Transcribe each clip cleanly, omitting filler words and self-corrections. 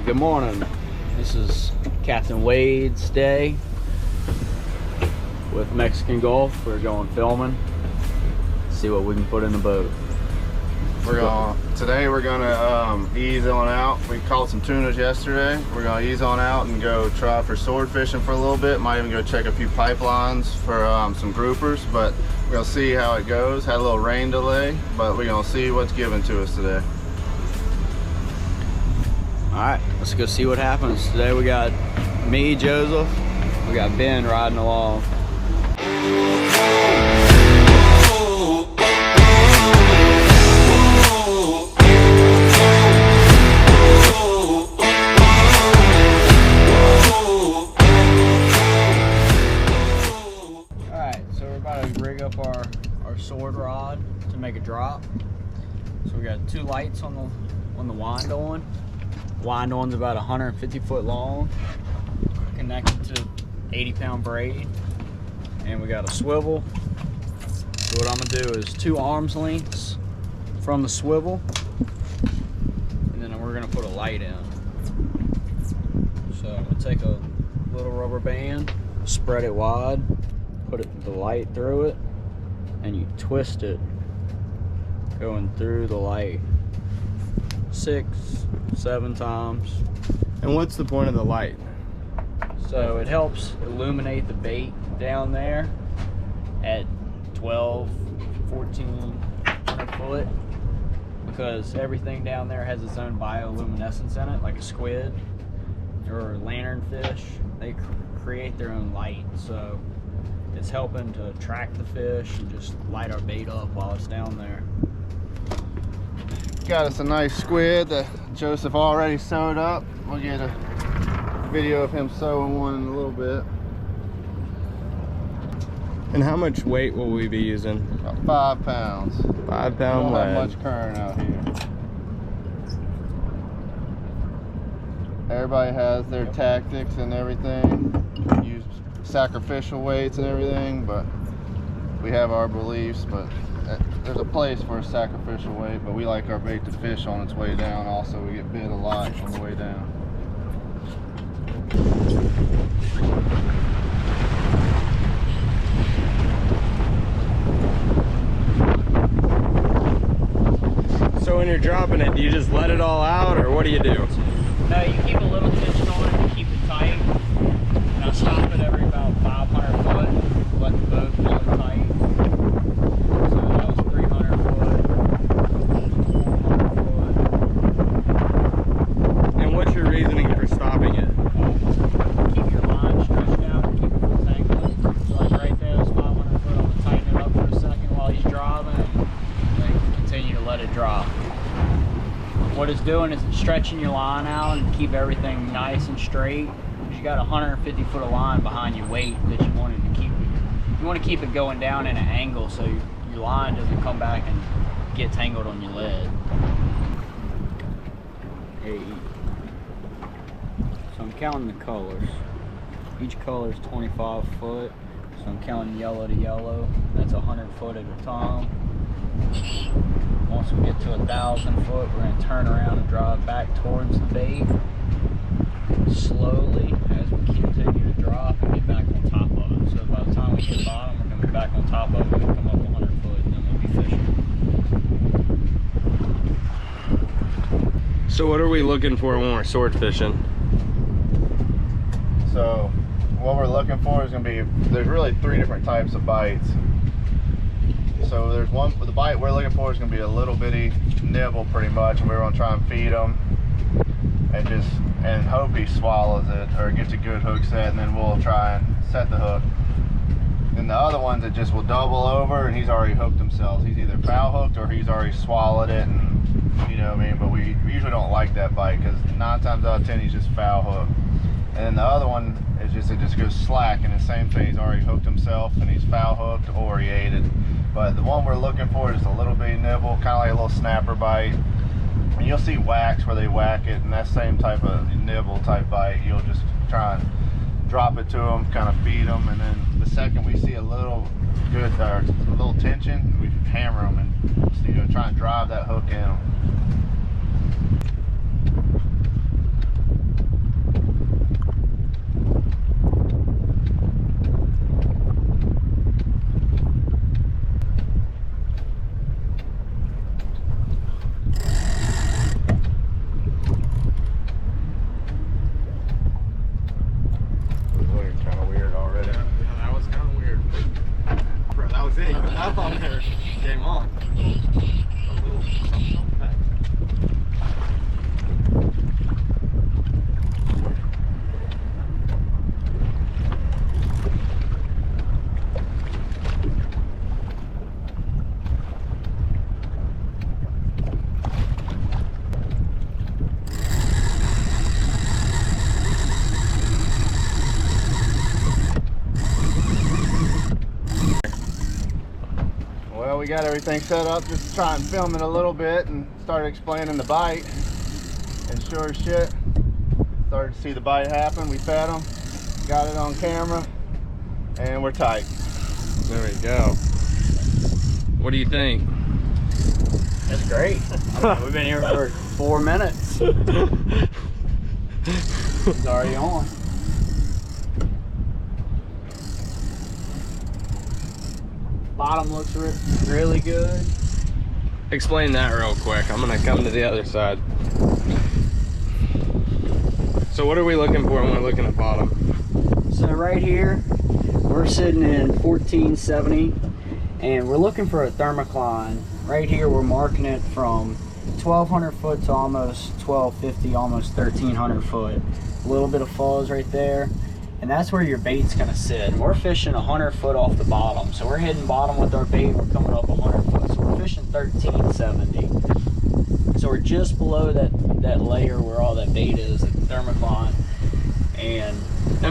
Good morning. This is Captain Wade's day with Mexican Gulf. We're going filming. See what we can put in the boat. Today we're gonna ease on out. We caught some tunas yesterday. We're gonna ease on out and go try for sword fishing for a little bit. Might even go check a few pipelines for some groupers, but we're gonna see how it goes. Had a little rain delay, but we're gonna see what's given to us today. Alright, let's go see what happens. Today we got me, Joseph, we got Ben riding along. Alright, so we're about to rig up our sword rod to make a drop. So we got two lights on the wind on. Wind on's about 150 foot long, connected to 80-pound braid, and we got a swivel. So what I'm gonna do is 2 arms lengths from the swivel, and then we're gonna put a light in. So I'm gonna take a little rubber band, spread it wide, put the light through it, and you twist it going through the light 6-7 times. And what's the point of the light? So it helps illuminate the bait down there at 12, 1400 foot, because everything down there has its own bioluminescence in it, like a squid or a lanternfish. They create their own light, so it's helping to attract the fish and just light our bait up while it's down there. Got us a nice squid that Joseph already sewed up. We'll get a video of him sewing one in a little bit. And how much weight will we be using? About 5 pounds. 5 pound We don't lead. have much current out here. Everybody has their tactics and everything. Use sacrificial weights and everything, but we have our beliefs. But there's a place for a sacrificial weight, but we like our bait to fish on its way down. Also, we get bit a lot on the way down. So when you're dropping it, do you just let it all out, or what do you do? No, you keep a little tension on it to keep it tight. And I stop it every about 500 foot, let the boat pull it tight. So that was 300 foot, 400 foot. And what's your reasoning for stopping it? Keep your line stretched out and keep it from tangling. So like right there, it's 500 foot. I'm going to tighten it up for a second while he's driving, and then continue to let it drop. What it's doing is it's stretching your line out and keep everything nice and straight. Because you got 150 foot of line behind your weight that you wanted to keep. You want to keep it going down in an angle so your line doesn't come back and get tangled on your lead. Hey. So I'm counting the colors. Each color is 25 foot. So I'm counting yellow to yellow. That's 100 foot at a time. Once we get to 1,000 foot, we're going to turn around and drive back towards the bait slowly as we continue to drop and get back on top of it. So by the time we hit bottom, we're going to be back on top of it and come up 100 foot, and then we'll be fishing. So what are we looking for when we're sword fishing? So what we're looking for is going to be, there's really 3 different types of bites. So there's one, the bite we're looking for is going to be a little bitty nibble pretty much, and we're going to try and feed him and hope he swallows it or gets a good hook set, and then we'll try and set the hook. Then the other ones that just will double over and he's already hooked himself. He's either foul hooked or he's already swallowed it, and you know what I mean, but we usually don't like that bite because 9 times out of 10 he's just foul hooked. And then the other one it just goes slack, and the same thing, he's already hooked himself and he's foul hooked or he ate it. But the one we're looking for is a little bitty nibble, kind of like a little snapper bite. And you'll see whacks where they whack it, and that same type of nibble type bite, you'll just try and drop it to them, kind of feed them, and then the second we see a little good a little tension, we hammer them and try and drive that hook in them. Game on. Well, we got everything set up just to try and film it a little bit and start explaining the bite. And sure as shit, started to see the bite happen. We fed them, got it on camera, and we're tight. There we go. What do you think? That's great. We've been here for 4 minutes. It's already on. Bottom looks really good. Explain that real quick. I'm gonna come to the other side. So what are we looking for when we're looking at bottom? So right here, we're sitting in 1470, and we're looking for a thermocline. Right here, we're marking it from 1200 foot to almost 1250, almost 1300 foot. A little bit of fuzz right there. And that's where your bait's gonna sit. And we're fishing 100 foot off the bottom. So we're hitting bottom with our bait, we're coming up 100 foot. So we're fishing 1370. So we're just below that layer where all that bait is, at the thermocline. And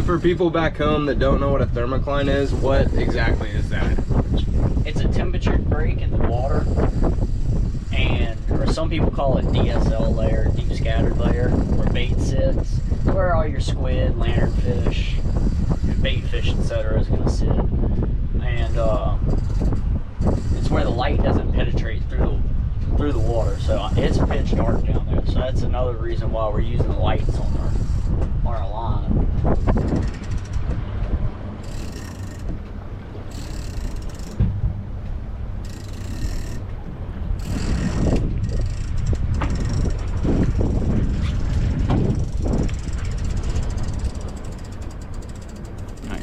for people back home that don't know what a thermocline is, what exactly is that? it's a temperature break in the water. Or some people call it DSL layer, deep scattered layer, where bait sits, where all your squid, lanternfish, bait fish, etc. is going to sit. And it's where the light doesn't penetrate through the water. So it's pitch dark down there. So that's another reason why we're using the lights on our line.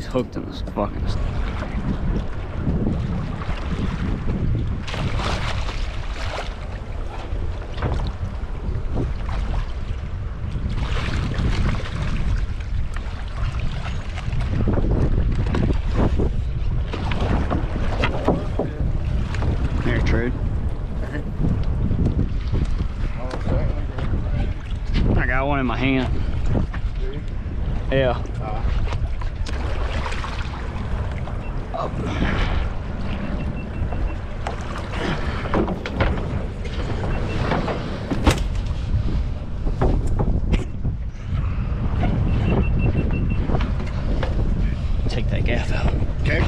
Hooked in this fucking stuff. Here, Trude. I got one in my hand. Yeah. Take that gaff out. Okay.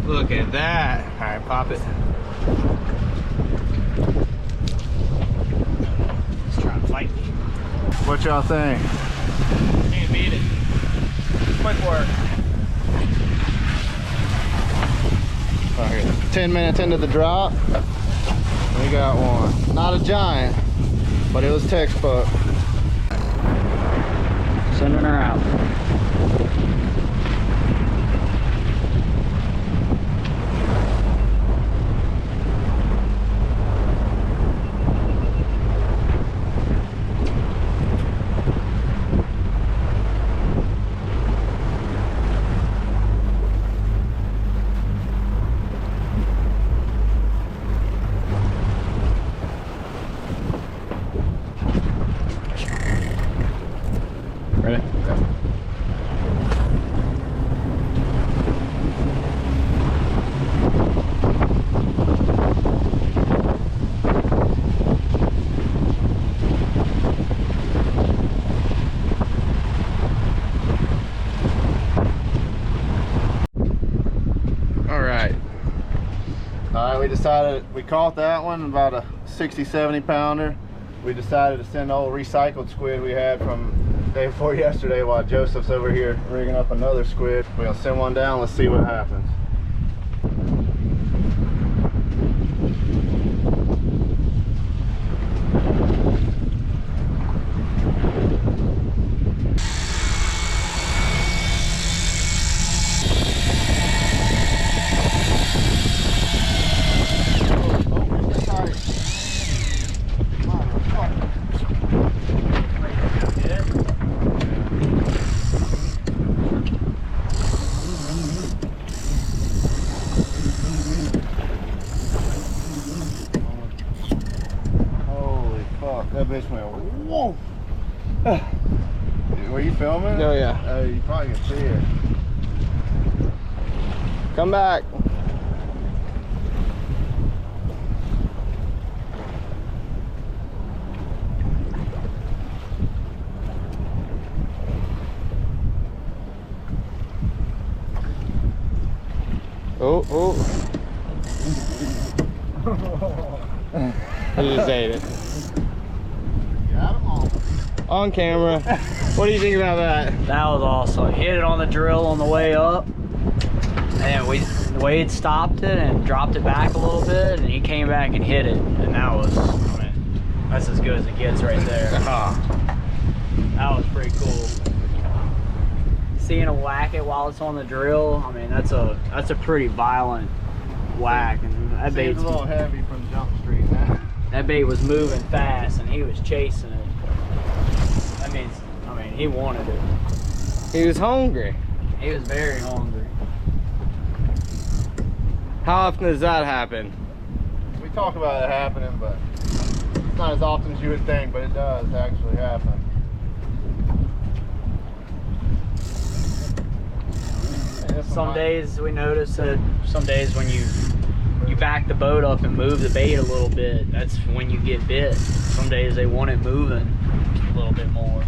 Look at that. All right, pop it. Let's try and fight me. What y'all think? Can't beat it. Quick work. All right, 10 minutes into the drop, we got one. Not a giant, but it was textbook. Sending her out. Ready? All right. All right, we decided, we caught that one, about a 60, 70 pounder. We decided to send the old recycled squid we had from day before yesterday while Joseph's over here rigging up another squid. We're gonna send one down, let's see what happens. That bitch went, whoa! Were you filming? Oh yeah. Oh, you probably can see it. Come back. Oh, oh. He just ate it. Got them all. On camera. What do you think about that? That was awesome. Hit it on the drill on the way up, and Wade stopped it and dropped it back a little bit, and he came back and hit it, and that was, I mean, that's as good as it gets right there. That was pretty cool. Seeing a whack it while it's on the drill, I mean, that's a pretty violent whack, and that bait's Seems a little heavy from Jump Street now. That bait was moving fast, and he was chasing it. That means, I mean, he wanted it. He was hungry. He was very hungry. How often does that happen? We talk about it happening, but it's not as often as you would think, but it does actually happen. Some days we notice that some days when you back the boat up and move the bait a little bit, that's when you get bit. Some days they want it moving a little bit more.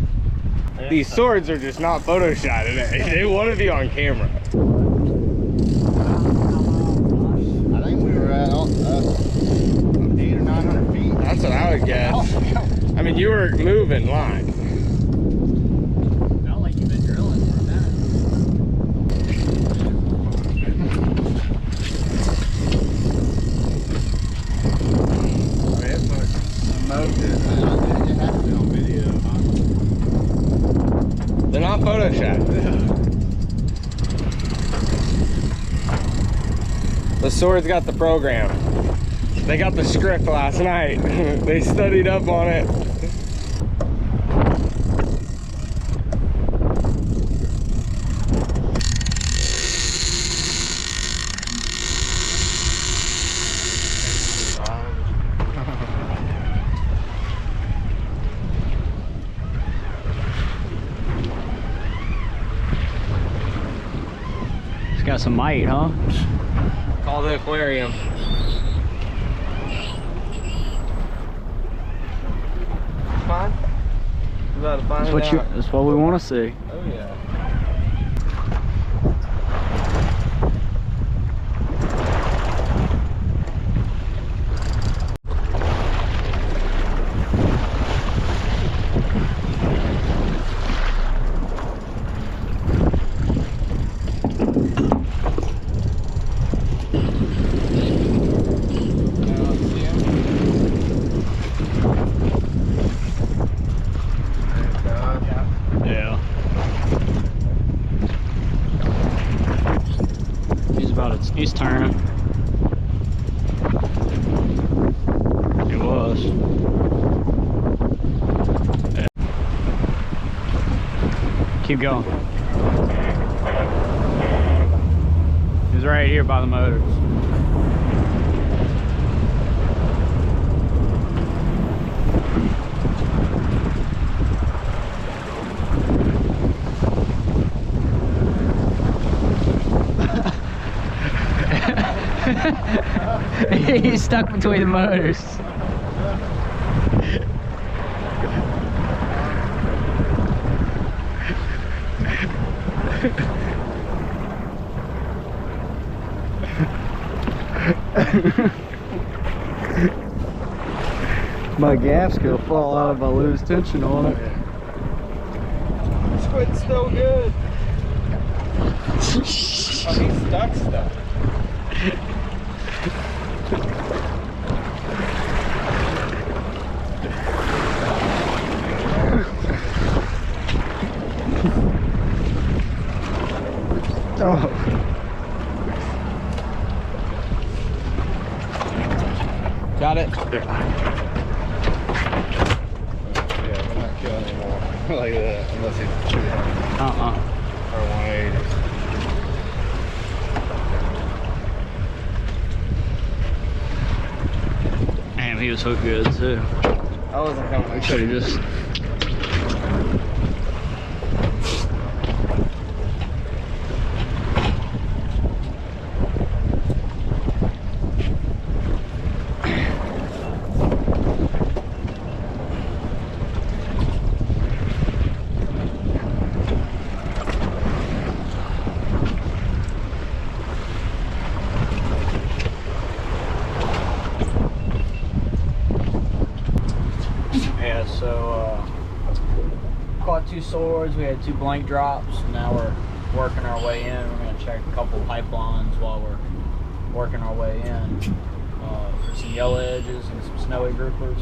These swords are just not Photoshop today. They want to be on camera. I think we were at 800 or 900 feet. That's what I would guess. I mean, you were moving line. Felt like you've been drilling for a minute. It has to be on video, huh? They're not Photoshop. The swords got the program. They got the script last night. They studied up on it. It's got some might, huh? Call the aquarium. Fine. We gotta find it out. That's what we want to see. Oh yeah. He's turning. It was. Yeah. Keep going. He's right here by the motors. He's stuck between the motors. My gaff's gonna fall out if I lose tension on it. Squid's still good. Oh, he's stuck. Oh. Got it? Yeah, we're not killing anymore like that unless it's 200 or 180. Damn, he was hooked good too. I wasn't coming. We should have just. Yeah, so caught 2 swords, we had 2 blank drops, and now we're working our way in. We're going to check a couple pipelines while we're working our way in for some yellow edges and some snowy groupers,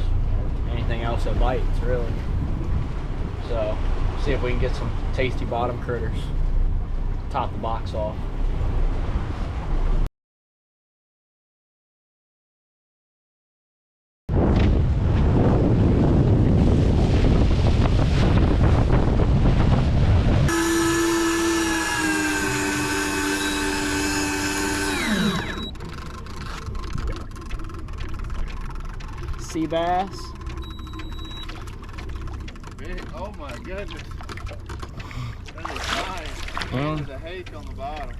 anything else that bites really. So see if we can get some tasty bottom critters, top the box off. Sea bass. Oh my goodness. That is nice. There's a hake on the bottom.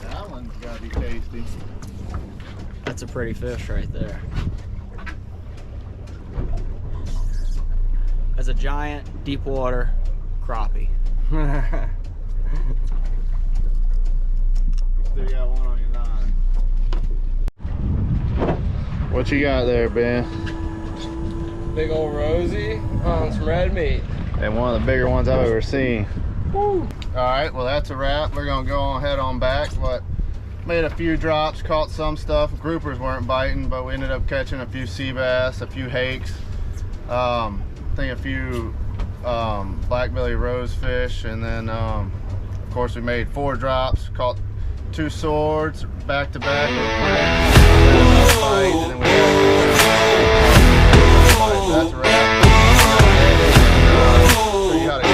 That one's gotta be tasty. That's a pretty fish right there. That's a giant deep water crappie. Still got one on your line. What you got there, Ben? Big old Rosie on some red meat. And one of the bigger ones I've ever seen. Woo. All right, well that's a wrap. We're gonna go on head on back, but made a few drops, caught some stuff. Groupers weren't biting, but we ended up catching a few sea bass, a few hakes. I think a few blackbelly rosefish, and then of course we made 4 drops, caught 2 swords back to back. And then we that's a wrap. Show you how to